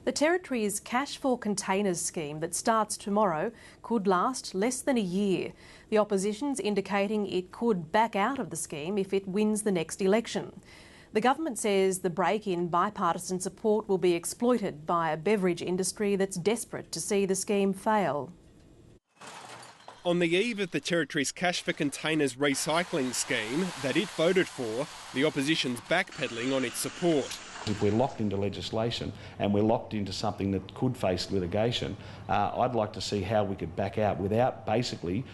The Territory's Cash for Containers scheme that starts tomorrow could last less than a year. The opposition's indicating it could back out of the scheme if it wins the next election. The government says the break in bipartisan support will be exploited by a beverage industry that's desperate to see the scheme fail. On the eve of the Territory's Cash for Containers recycling scheme that it voted for, the opposition's backpedalling on its support. If we're locked into legislation and we're locked into something that could face litigation, I'd like to see how we could back out without basically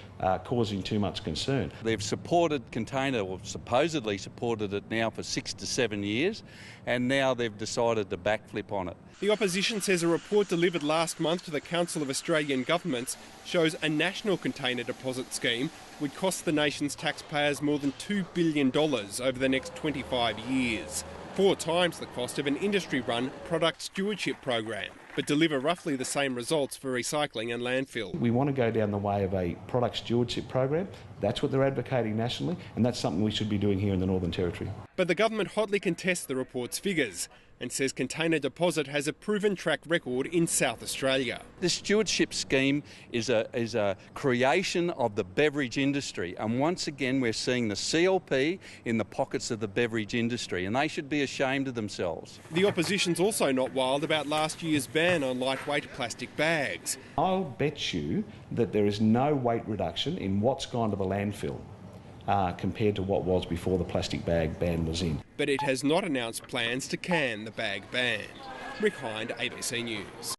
causing too much concern. They've supported container, or supposedly supported it now for 6 to 7 years, and now they've decided to backflip on it. The opposition says a report delivered last month to the Council of Australian Governments shows a national container deposit scheme would cost the nation's taxpayers more than $2 billion over the next 25 years. 4 times the cost of an industry-run product stewardship program, but deliver roughly the same results for recycling and landfill. We want to go down the way of a product stewardship program. That's what they're advocating nationally, and that's something we should be doing here in the Northern Territory. But the government hotly contests the report's figures and says container deposit has a proven track record in South Australia. The stewardship scheme is a creation of the beverage industry, and once again we're seeing the CLP in the pockets of the beverage industry, and they should be ashamed of themselves. The opposition's also not wild about last year's ban on lightweight plastic bags. I'll bet you that there is no weight reduction in what's gone to the landfill compared to what was before the plastic bag ban was in. But it has not announced plans to can the bag ban. Rick Hind, ABC News.